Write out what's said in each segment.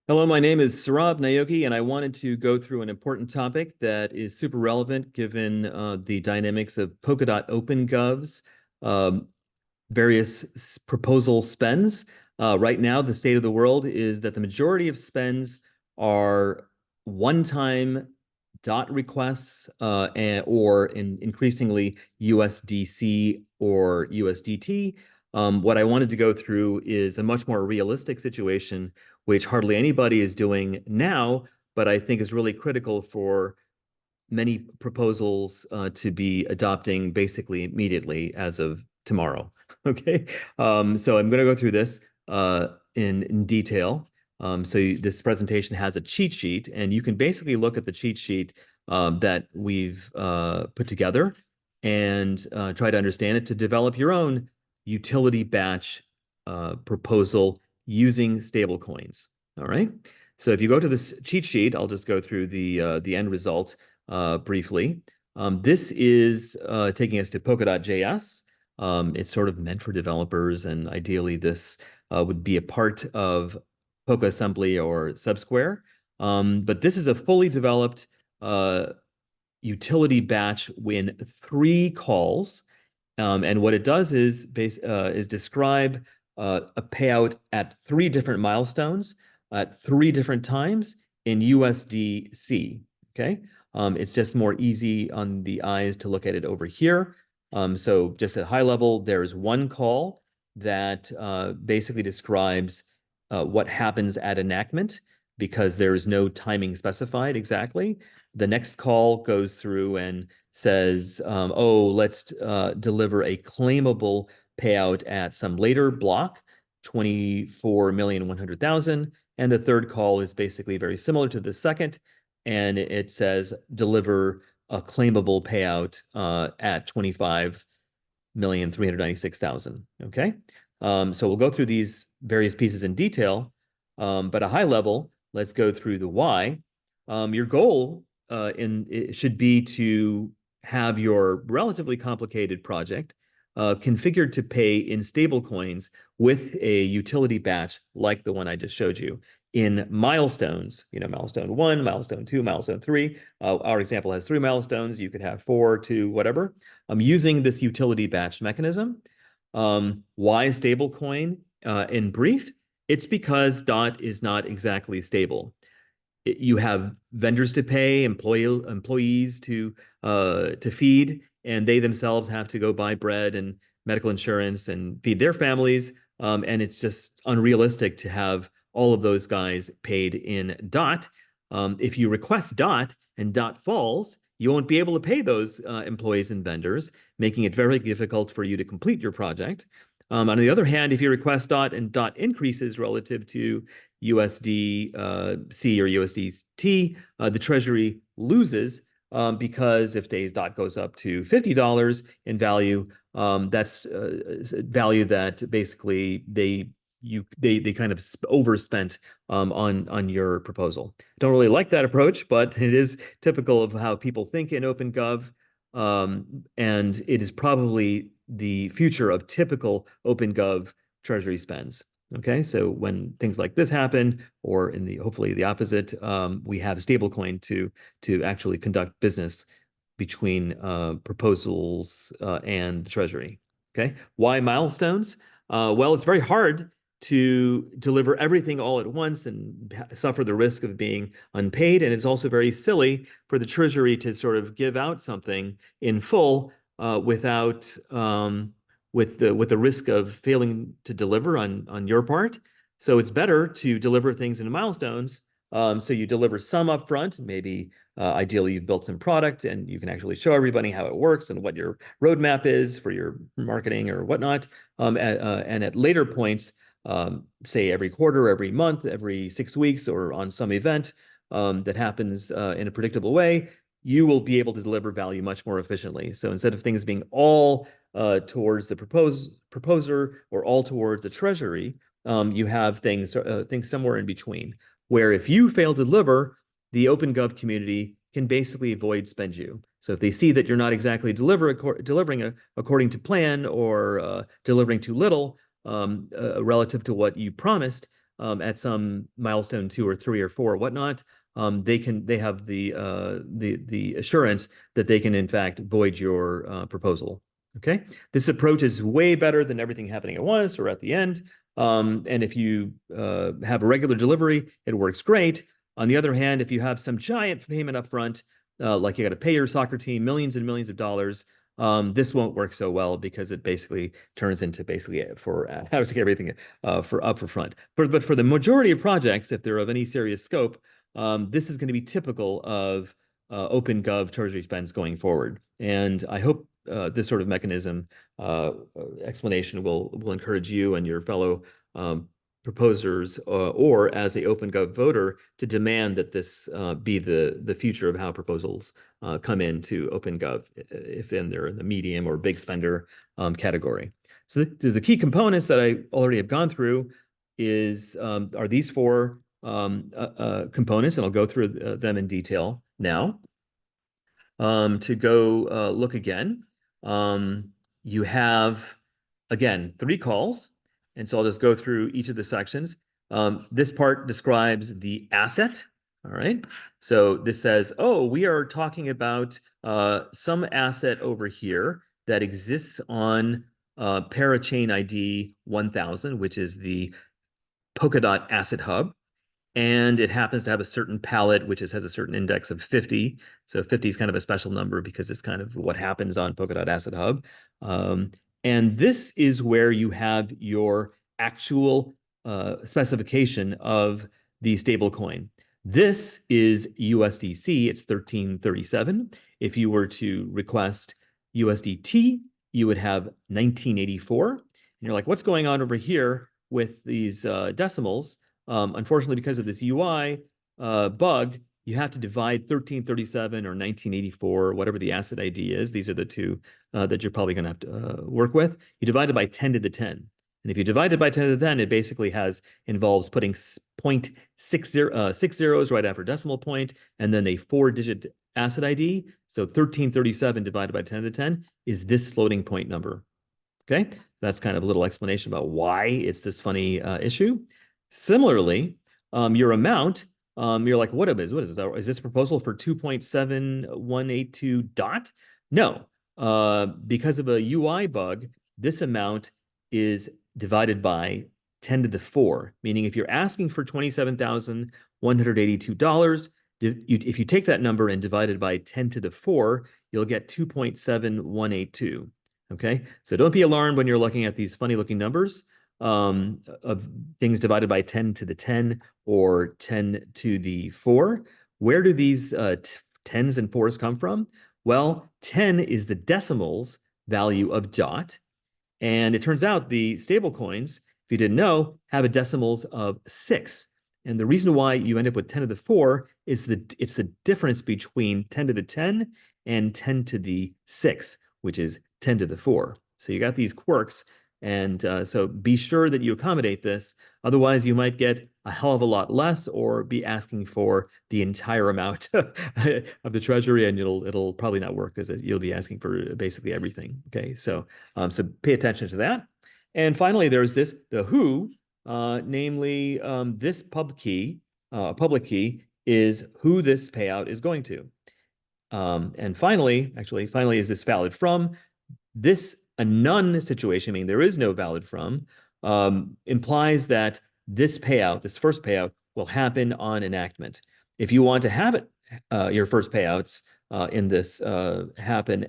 Hello, my name is Sourabh Niyogi, and I wanted to go through an important topic that is super relevant given the dynamics of Polkadot OpenGov's um, various proposal spends. Right now, the state of the world is that the majority of spends are one-time dot requests or increasingly USDC or USDT. What I wanted to go through is a much more realistic situation, which hardly anybody is doing now, but I think is really critical for many proposals to be adopting basically immediately as of tomorrow. Okay, so I'm going to go through this in detail. This presentation has a cheat sheet, and you can basically look at the cheat sheet that we've put together and try to understand it to develop your own utility batch proposal using stablecoins. All right. So if you go to this cheat sheet, I'll just go through the end result briefly. This is taking us to Polkadot.js. It's sort of meant for developers, and ideally this would be a part of Polka assembly or Subsquare. But this is a fully developed utility batch in 3 calls. And what it does is describe a payout at 3 different milestones at 3 different times in USDC. Okay. It's just more easy on the eyes to look at it over here. So just at high level, there's one call that basically describes what happens at enactment because there is no timing specified exactly. The next call goes through and says, oh, let's deliver a claimable payout at some later block, 24,100,000. And the third call is basically very similar to the second, and it says deliver a claimable payout at 25,396,000. Okay, so we'll go through these various pieces in detail, but at a high level, let's go through the why. Your goal it should be to have your relatively complicated project configured to pay in stablecoins with a utility batch like the one I just showed you in milestones, milestone 1, milestone 2, milestone 3. Our example has 3 milestones. You could have 4, 2, whatever. Using this utility batch mechanism. Why stablecoin? In brief, it's because DOT is not exactly stable. You have vendors to pay, employees to feed, and they themselves have to go buy bread and medical insurance and feed their families. And it's just unrealistic to have all of those guys paid in DOT. If you request DOT and DOT falls, you won't be able to pay those employees and vendors, making it very difficult for you to complete your project. On the other hand, if you request DOT and DOT increases relative to USDC or USDT, the Treasury loses because if today's DOT goes up to $50 in value, that's value that basically they kind of overspent on your proposal. Don't really like that approach, but it is typical of how people think in OpenGov, and it is probably the future of typical OpenGov Treasury spends. Okay, so when things like this happen, or in the hopefully the opposite, we have stablecoin to actually conduct business between proposals and the Treasury. Okay, why milestones? Well, it's very hard to deliver everything all at once and suffer the risk of being unpaid, and it's also very silly for the Treasury to sort of give out something in full without with the risk of failing to deliver on your part. So it's better to deliver things in milestones. So you deliver some upfront, maybe ideally you've built some product and you can actually show everybody how it works and what your roadmap is for your marketing or whatnot. And at later points, say every quarter, every month, every 6 weeks, or on some event that happens in a predictable way, you will be able to deliver value much more efficiently. So instead of things being all towards the proposer or all towards the Treasury, you have things somewhere in between, where if you fail to deliver, the OpenGov community can basically avoid spend you. So if they see that you're not exactly delivering according to plan or delivering too little relative to what you promised, at some milestone 2 or 3 or 4 or whatnot, they have the assurance that they can in fact void your proposal. Okay, this approach is way better than everything happening at once or at the end. And if you have a regular delivery, it works great. On the other hand, if you have some giant payment up front, like you got to pay your soccer team millions and millions of dollars, this won't work so well because it basically turns into basically for how to get everything for up for front. But for the majority of projects, if they're of any serious scope, this is going to be typical of OpenGov treasury spends going forward. And I hope this sort of mechanism explanation will encourage you and your fellow proposers or as a OpenGov voter to demand that this be the future of how proposals come into OpenGov if then they're in the medium or big spender category. So the key components that I already have gone through are these 4 components, and I'll go through them in detail now. To go look again, you have, again, 3 calls. And so I'll just go through each of the sections. This part describes the asset. All right. So this says, oh, we are talking about some asset over here that exists on parachain ID 1000, which is the Polkadot Asset Hub. And it happens to have a certain palette, which has a certain index of 50. So 50 is kind of a special number because it's kind of what happens on Polkadot Asset Hub. And this is where you have your actual specification of the stablecoin. This is USDC. It's 1337. If you were to request USDT, you would have 1984. And you're like, what's going on over here with these decimals? Unfortunately, because of this UI bug, you have to divide 1337 or 1984, whatever the asset ID is. These are the 2 that you're probably going to have to work with. You divide it by 10 to the 10. And if you divide it by 10 to the 10, it basically involves putting 0.6 zeros right after decimal point, and then a 4-digit asset ID. So 1337 divided by 10 to the 10 is this floating point number. Okay, that's kind of a little explanation about why it's this funny issue. Similarly, your amount, you're like, what is this? Is this a proposal for 2.7182 dot? No, because of a UI bug, this amount is divided by 10 to the 4, meaning if you're asking for $27,182, if you take that number and divide it by 10 to the 4, you'll get 2.7182. Okay, so don't be alarmed when you're looking at these funny looking numbers of things divided by 10 to the 10 or 10 to the 4. Where do these 10s and 4s come from? Well, 10 is the decimals value of dot. And it turns out the stablecoins, if you didn't know, have a decimals of 6. And the reason why you end up with 10 to the 4 is it's the difference between 10 to the 10 and 10 to the 6, which is 10 to the 4. So you got these quirks. And so be sure that you accommodate this. Otherwise, you might get a hell of a lot less or be asking for the entire amount of the treasury, and it'll probably not work because you'll be asking for basically everything. Okay, so pay attention to that. And finally, there's the who, namely this public key is who this payout is going to. And finally, is this valid from? This a none situation, meaning there is no valid from, implies that this first payout, will happen on enactment. If you want to have it, your first payouts in this happen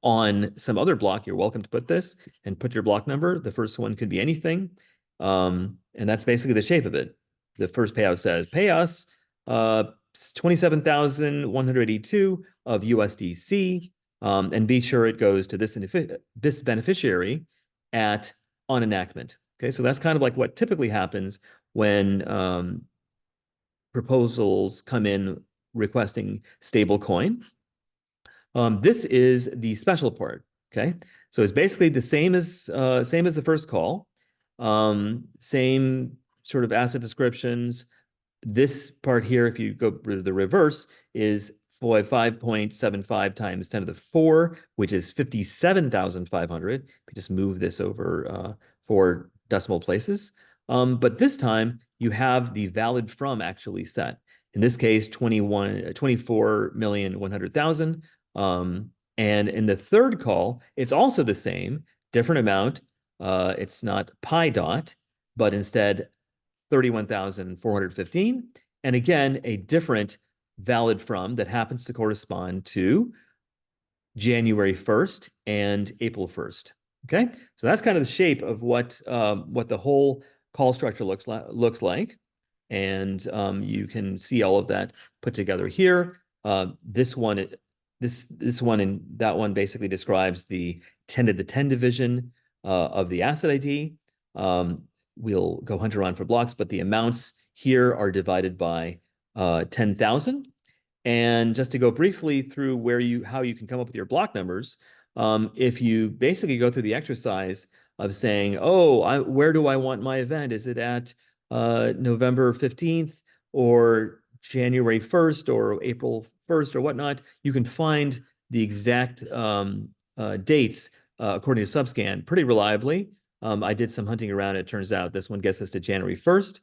on some other block, you're welcome to put this and put your block number. The first one could be anything. And that's basically the shape of it. The first payout says, pay us 27,182 of USDC. And be sure it goes to this beneficiary on enactment. Okay, so that's kind of like what typically happens when proposals come in requesting stablecoin. This is the special part. Okay, so it's basically the same as the first call, same sort of asset descriptions. This part here, if you go to the reverse, is 5.75 times 10 to the 4, which is 57,500. We just move this over 4 decimal places. But this time you have the valid from actually set. In this case, 24,100,000. And in the third call, it's also the same, different amount. It's not pi dot, but instead 31,415. And again, a different valid from that happens to correspond to January 1st and April 1st. Okay, so that's kind of the shape of what the whole call structure looks like, and you can see all of that put together here. This one and that one basically describes the 10 to the 10 division of the asset ID. We'll go hunt around for blocks, but the amounts here are divided by 10,000. And just to go briefly through how you can come up with your block numbers, if you basically go through the exercise of saying, oh, where do I want my event? Is it at November 15th or January 1st or April 1st or whatnot? You can find the exact dates according to Subscan pretty reliably. I did some hunting around. It turns out this one gets us to January 1st.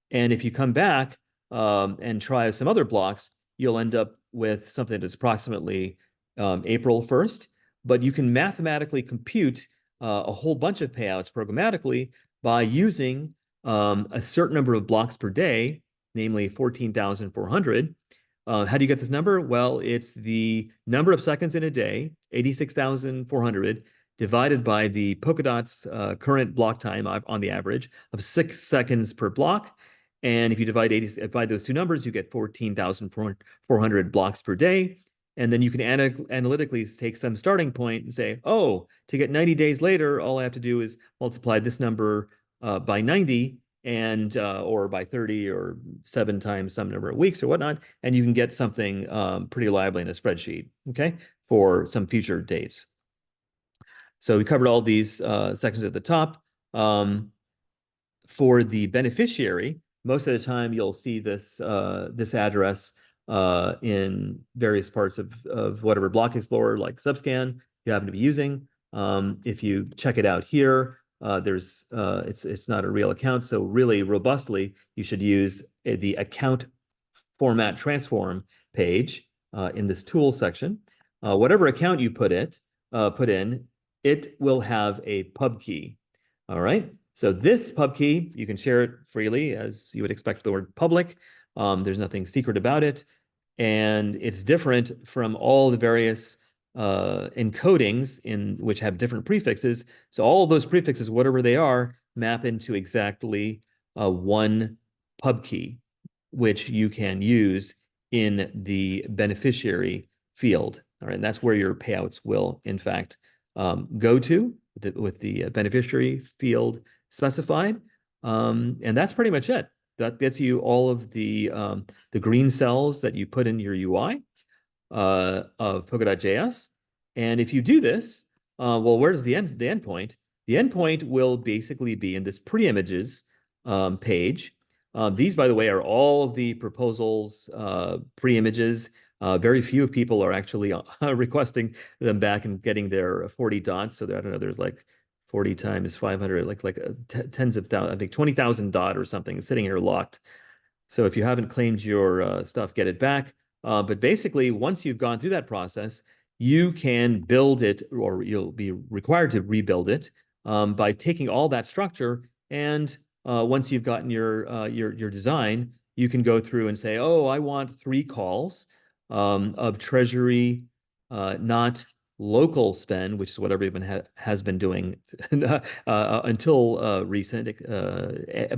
And if you come back and try some other blocks, you'll end up with something that's approximately April 1st. But you can mathematically compute a whole bunch of payouts programmatically by using a certain number of blocks per day, namely 14,400. How do you get this number? Well, it's the number of seconds in a day, 86,400, divided by the Polkadot's current block time on the average of 6 seconds per block. And if you divide those two numbers, you get 14,400 blocks per day. And then you can analytically take some starting point and say, oh, to get 90 days later, all I have to do is multiply this number by 90 and or by 30 or 7 times some number of weeks or whatnot, and you can get something pretty reliably in a spreadsheet, okay, for some future dates. So we covered all these sections at the top. For the beneficiary, most of the time you'll see this address in various parts of whatever block explorer like Subscan you happen to be using. If you check it out here, it's not a real account, so really robustly you should use the account format transform page in this tool section. Whatever account you put in, it will have a pub key. All right. So this pub key, you can share it freely, as you would expect the word public. There's nothing secret about it. And it's different from all the various encodings which have different prefixes. So all of those prefixes, whatever they are, map into exactly one pub key, which you can use in the beneficiary field. All right, and that's where your payouts will, in fact, go to with the beneficiary field specified. And that's pretty much it. That gets you all of the green cells that you put in your UI of Polkadot.js. And if you do this, well, where's the endpoint? The endpoint will basically be in this pre-images page. These, by the way, are all of the proposals pre-images. Very few people are actually requesting them back and getting their 40 dots. So I don't know, there's like 40 times 500, like tens of thousands, I think 20,000 dot or something sitting here locked. So if you haven't claimed your stuff, get it back. But basically, once you've gone through that process, you can build it, or you'll be required to rebuild it by taking all that structure. And once you've gotten your design, you can go through and say, oh, I want 3 calls of treasury, not local spend, which is what everyone has been doing until recent,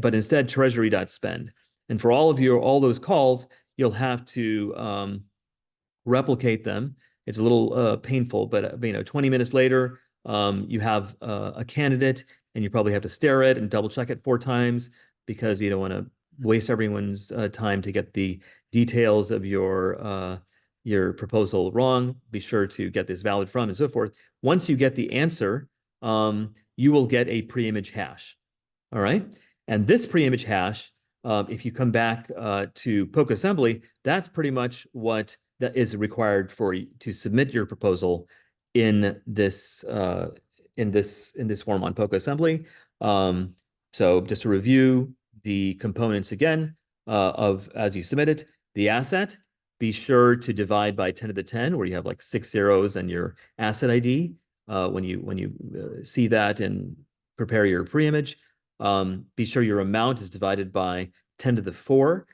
but instead treasury.spend. And for all those calls, you'll have to replicate them. It's a little painful, but 20 minutes later, you have a candidate, and you probably have to stare at it and double check it 4 times because you don't want to waste everyone's time to get the details of your proposal wrong. Be sure to get this valid from and so forth. Once you get the answer, you will get a pre-image hash. All right. And this pre-image hash, if you come back to PokeAssembly, that's pretty much what that is required for you to submit your proposal in this form on PokeAssembly. So just to review the components again of as you submit it, the asset, be sure to divide by 10 to the 10, where you have like 6 zeros and your asset ID when you see that and prepare your pre-image. Be sure your amount is divided by 10 to the 4,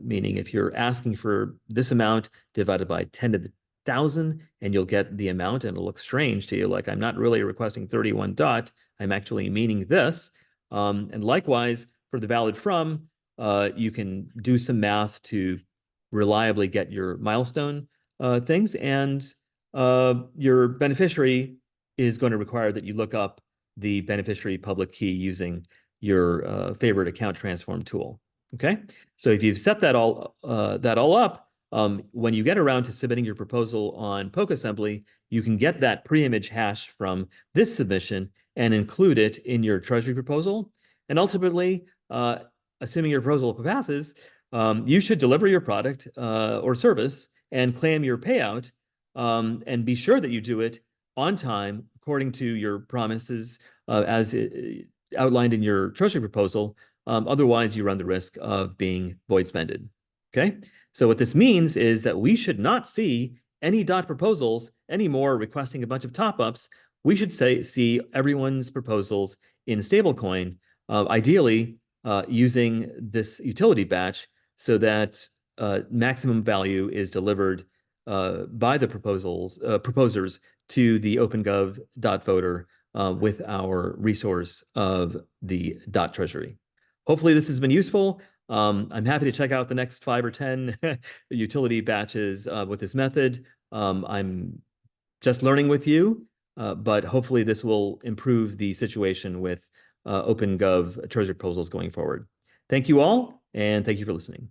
meaning if you're asking for this amount divided by 10 to the 1,000, and you'll get the amount, and it'll look strange to you, like I'm not really requesting 31 dot, I'm actually meaning this. And likewise, for the valid from, you can do some math to reliably get your milestone things, and your beneficiary is going to require that you look up the beneficiary public key using your favorite account transform tool. Okay, so if you've set that all up, when you get around to submitting your proposal on PokeAssembly, you can get that pre-image hash from this submission and include it in your treasury proposal. And ultimately, assuming your proposal passes, you should deliver your product or service and claim your payout, and be sure that you do it on time according to your promises as outlined in your treasury proposal. Otherwise, you run the risk of being void spended. Okay, so what this means is that we should not see any dot proposals anymore requesting a bunch of top-ups. We should see everyone's proposals in stablecoin, ideally using this utility batch, so that maximum value is delivered by the proposers to the OpenGov dot voter with our resource of the dot treasury. Hopefully this has been useful. I'm happy to check out the next 5 or 10 utility batches with this method. I'm just learning with you, but hopefully this will improve the situation with OpenGov treasury proposals going forward. Thank you all, and thank you for listening.